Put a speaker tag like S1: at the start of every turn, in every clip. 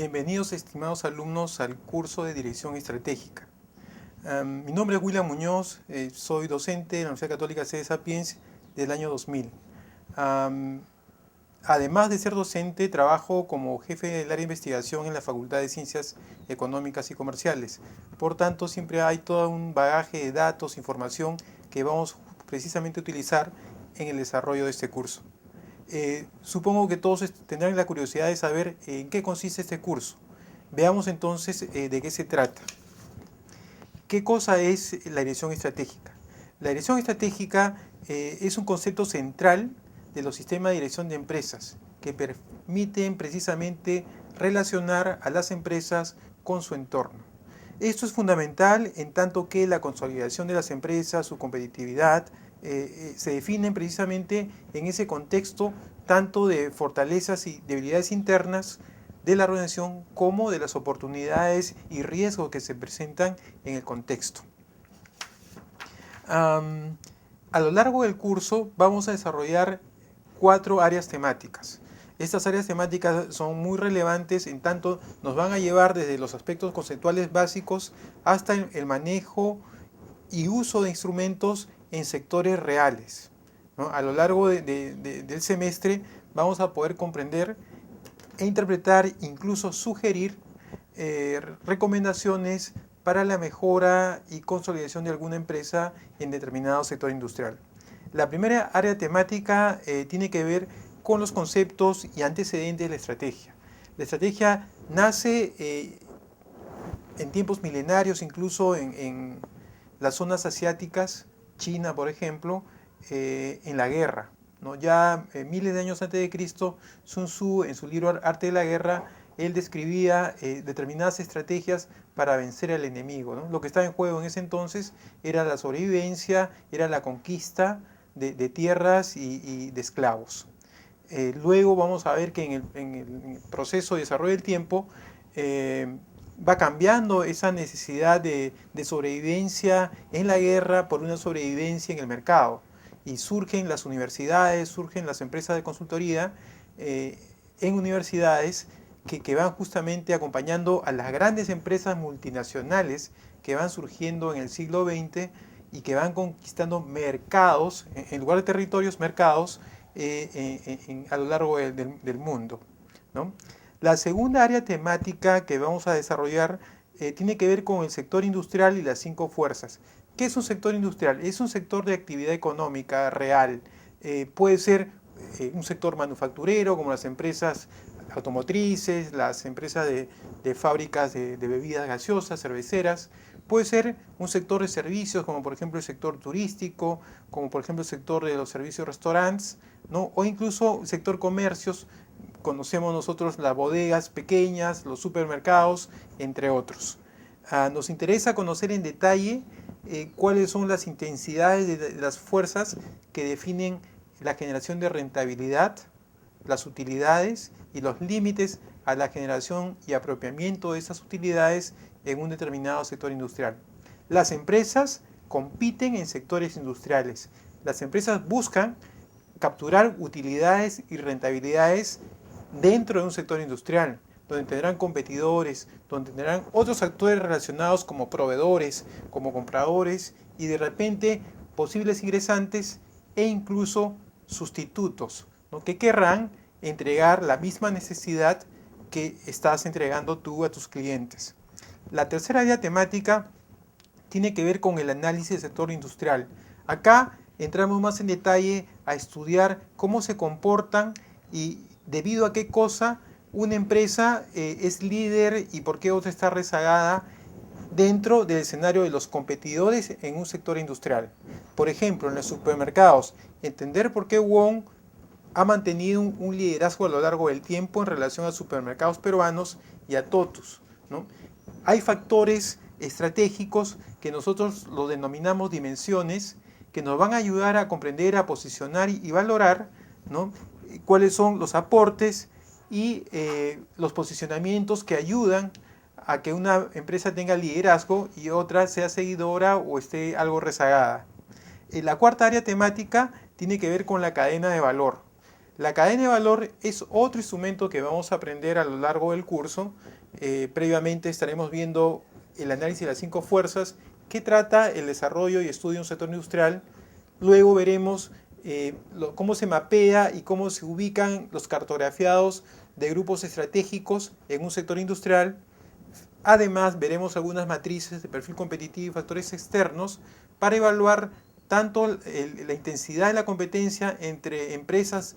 S1: Bienvenidos, estimados alumnos, al curso de Dirección Estratégica. Mi nombre es William Muñoz, soy docente de la Universidad Católica Sede Sapiens del año 2000. Además de ser docente, trabajo como jefe del área de investigación en la Facultad de Ciencias Económicas y Comerciales. Por tanto, siempre hay todo un bagaje de datos, información que vamos precisamente a utilizar en el desarrollo de este curso. Supongo que todos tendrán la curiosidad de saber en qué consiste este curso. Veamos entonces de qué se trata. ¿Qué cosa es la dirección estratégica? La dirección estratégica es un concepto central de los sistemas de dirección de empresas que permiten precisamente relacionar a las empresas con su entorno. Esto es fundamental en tanto que la consolidación de las empresas, su competitividad, se definen precisamente en ese contexto tanto de fortalezas y debilidades internas de la organización como de las oportunidades y riesgos que se presentan en el contexto. A lo largo del curso vamos a desarrollar 4 áreas temáticas. Estas áreas temáticas son muy relevantes en tanto nos van a llevar desde los aspectos conceptuales básicos hasta el manejo y uso de instrumentos en sectores reales, ¿no? A lo largo del semestre vamos a poder comprender e interpretar, incluso sugerir recomendaciones para la mejora y consolidación de alguna empresa en determinado sector industrial. La primera área temática tiene que ver con los conceptos y antecedentes de la estrategia. La estrategia nace en tiempos milenarios, incluso en las zonas asiáticas, China por ejemplo, en la guerra, ¿no? Ya miles de años antes de Cristo, Sun Tzu en su libro Arte de la Guerra, él describía determinadas estrategias para vencer al enemigo, ¿no? Lo que estaba en juego en ese entonces era la sobrevivencia, era la conquista de tierras y de esclavos. Luego vamos a ver que en el proceso de desarrollo del tiempo va cambiando esa necesidad de sobrevivencia en la guerra por una sobrevivencia en el mercado. Y surgen las universidades, surgen las empresas de consultoría en universidades que van justamente acompañando a las grandes empresas multinacionales que van surgiendo en el siglo XX y que van conquistando mercados, en lugar de territorios, mercados a lo largo del mundo, ¿no? La segunda área temática que vamos a desarrollar tiene que ver con el sector industrial y las 5 fuerzas. ¿Qué es un sector industrial? Es un sector de actividad económica real. Puede ser un sector manufacturero, como las empresas automotrices, las empresas de fábricas de bebidas gaseosas, cerveceras. Puede ser un sector de servicios, como por ejemplo el sector turístico, como por ejemplo el sector de los servicios restaurantes, ¿no? O incluso el sector comercios. Conocemos nosotros las bodegas pequeñas, los supermercados, entre otros. Nos interesa conocer en detalle cuáles son las intensidades de las fuerzas que definen la generación de rentabilidad, las utilidades y los límites a la generación y apropiamiento de esas utilidades en un determinado sector industrial. Las empresas compiten en sectores industriales. Las empresas buscan capturar utilidades y rentabilidades dentro de un sector industrial, donde tendrán competidores, donde tendrán otros actores relacionados como proveedores, como compradores y de repente posibles ingresantes e incluso sustitutos, ¿no? Que querrán entregar la misma necesidad que estás entregando tú a tus clientes. La tercera área temática tiene que ver con el análisis del sector industrial. Acá entramos más en detalle a estudiar cómo se comportan y debido a qué cosa una empresa es líder y por qué otra está rezagada dentro del escenario de los competidores en un sector industrial. Por ejemplo, en los supermercados, entender por qué Wong ha mantenido un liderazgo a lo largo del tiempo en relación a supermercados peruanos y a Totus, ¿no? Hay factores estratégicos que nosotros lo denominamos dimensiones que nos van a ayudar a comprender, a posicionar y valorar, ¿no? Cuáles son los aportes y los posicionamientos que ayudan a que una empresa tenga liderazgo y otra sea seguidora o esté algo rezagada. La cuarta área temática tiene que ver con la cadena de valor. La cadena de valor es otro instrumento que vamos a aprender a lo largo del curso. Previamente estaremos viendo el análisis de las 5 fuerzas que trata el desarrollo y estudio de un sector industrial. Luego veremos cómo se mapea y cómo se ubican los cartografiados de grupos estratégicos en un sector industrial. Además, veremos algunas matrices de perfil competitivo y factores externos para evaluar tanto la intensidad de la competencia entre empresas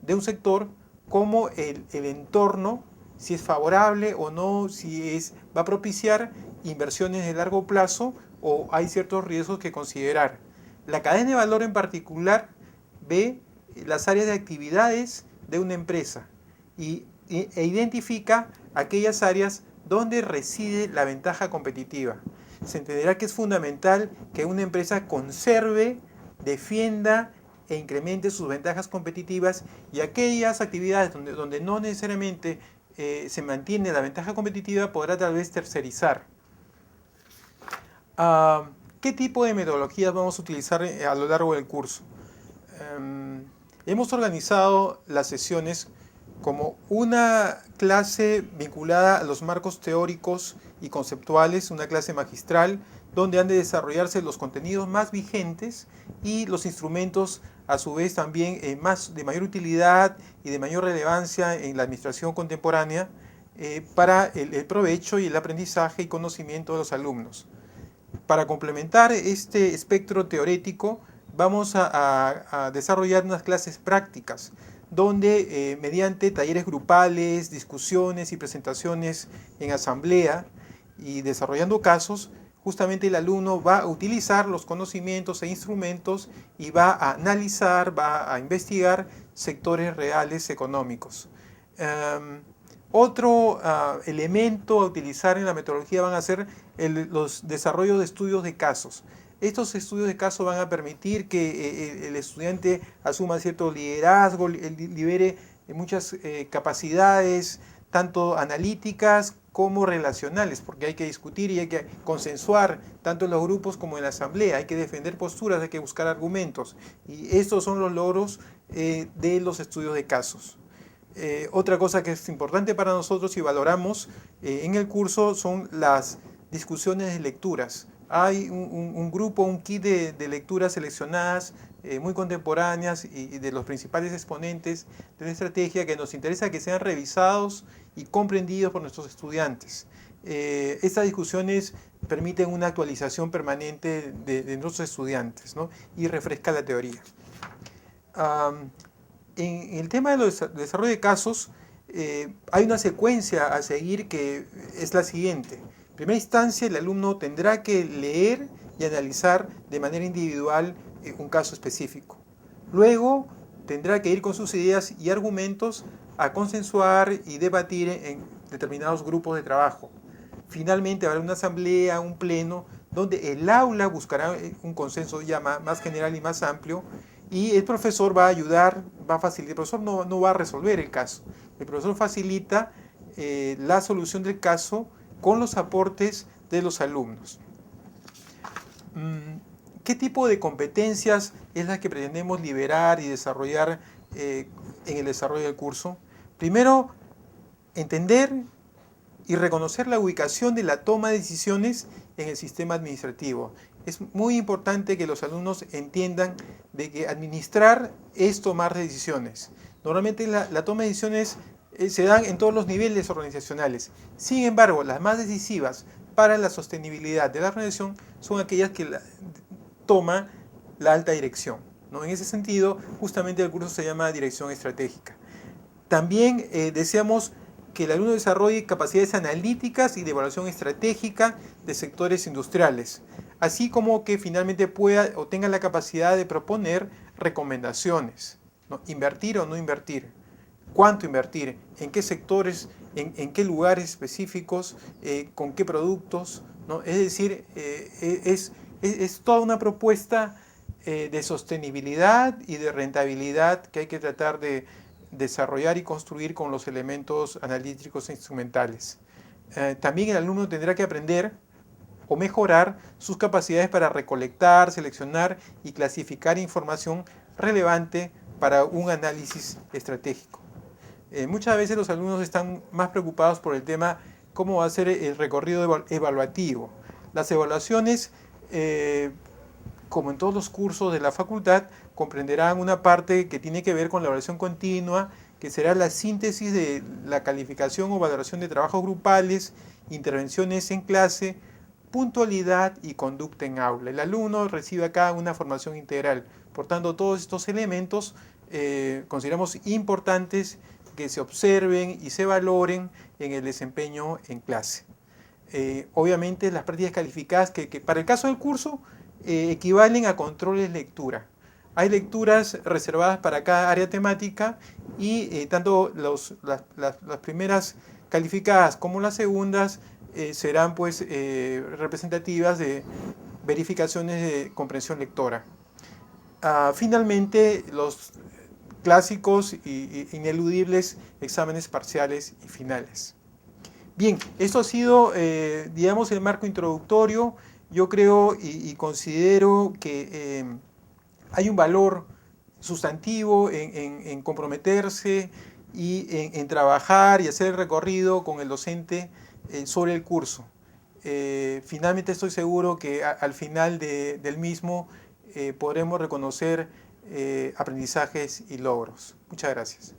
S1: de un sector como el entorno, si es favorable o no, si va a propiciar inversiones de largo plazo o hay ciertos riesgos que considerar. La cadena de valor en particular ve las áreas de actividades de una empresa e identifica aquellas áreas donde reside la ventaja competitiva. Se entenderá que es fundamental que una empresa conserve, defienda e incremente sus ventajas competitivas, y aquellas actividades donde no necesariamente se mantiene la ventaja competitiva podrá tal vez tercerizar. ¿Qué tipo de metodologías vamos a utilizar a lo largo del curso? Hemos organizado las sesiones como una clase vinculada a los marcos teóricos y conceptuales, una clase magistral, donde han de desarrollarse los contenidos más vigentes y los instrumentos a su vez también de mayor utilidad y de mayor relevancia en la administración contemporánea para el provecho y el aprendizaje y conocimiento de los alumnos. Para complementar este espectro teórico, vamos a desarrollar unas clases prácticas, donde mediante talleres grupales, discusiones y presentaciones en asamblea y desarrollando casos, justamente el alumno va a utilizar los conocimientos e instrumentos y va a analizar, va a investigar sectores reales económicos. Otro elemento a utilizar en la metodología van a ser los desarrollos de estudios de casos. Estos estudios de caso van a permitir que el estudiante asuma cierto liderazgo, libere muchas capacidades, tanto analíticas como relacionales, porque hay que discutir y hay que consensuar tanto en los grupos como en la asamblea, hay que defender posturas, hay que buscar argumentos, y estos son los logros de los estudios de casos. Otra cosa que es importante para nosotros y valoramos en el curso son las discusiones de lecturas. Hay un grupo, un kit de lecturas seleccionadas, muy contemporáneas y de los principales exponentes de la estrategia, que nos interesa que sean revisados y comprendidos por nuestros estudiantes. Estas discusiones permiten una actualización permanente de nuestros estudiantes, ¿no? Y refresca la teoría. En el tema de desarrollo de casos, hay una secuencia a seguir que es la siguiente. En primera instancia, el alumno tendrá que leer y analizar de manera individual un caso específico. Luego, tendrá que ir con sus ideas y argumentos a consensuar y debatir en determinados grupos de trabajo. Finalmente, habrá una asamblea, un pleno, donde el aula buscará un consenso ya más general y más amplio, y el profesor va a ayudar, va a facilitar. El profesor no va a resolver el caso. El profesor facilita la solución del caso con los aportes de los alumnos. ¿Qué tipo de competencias es la que pretendemos liberar y desarrollar en el desarrollo del curso? Primero, entender y reconocer la ubicación de la toma de decisiones en el sistema administrativo. Es muy importante que los alumnos entiendan de que administrar es tomar decisiones. Normalmente la toma de decisiones se dan en todos los niveles organizacionales. Sin embargo, las más decisivas para la sostenibilidad de la organización son aquellas que toma la alta dirección, ¿no? En ese sentido, justamente el curso se llama Dirección Estratégica. También deseamos que el alumno desarrolle capacidades analíticas y de evaluación estratégica de sectores industriales, así como que finalmente pueda o tenga la capacidad de proponer recomendaciones, ¿no? Invertir o no invertir, cuánto invertir, en qué sectores, en qué lugares específicos, con qué productos, ¿no? Es decir, es toda una propuesta de sostenibilidad y de rentabilidad que hay que tratar de desarrollar y construir con los elementos analíticos e instrumentales. También el alumno tendrá que aprender o mejorar sus capacidades para recolectar, seleccionar y clasificar información relevante para un análisis estratégico. Muchas veces los alumnos están más preocupados por el tema cómo va a ser el recorrido evaluativo. Las evaluaciones, como en todos los cursos de la facultad, comprenderán una parte que tiene que ver con la evaluación continua, que será la síntesis de la calificación o valoración de trabajos grupales, intervenciones en clase, puntualidad y conducta en aula. El alumno recibe acá una formación integral. Por tanto, todos estos elementos consideramos importantes que se observen y se valoren en el desempeño en clase. Obviamente las prácticas calificadas que para el caso del curso equivalen a controles de lectura. Hay lecturas reservadas para cada área temática y tanto las primeras calificadas como las segundas serán pues representativas de verificaciones de comprensión lectora. Finalmente, los clásicos e ineludibles exámenes parciales y finales. Bien, esto ha sido, digamos, el marco introductorio. Yo creo y considero que hay un valor sustantivo en comprometerse y en trabajar y hacer el recorrido con el docente sobre el curso. Finalmente estoy seguro que al final del mismo podremos reconocer aprendizajes y logros. Muchas gracias.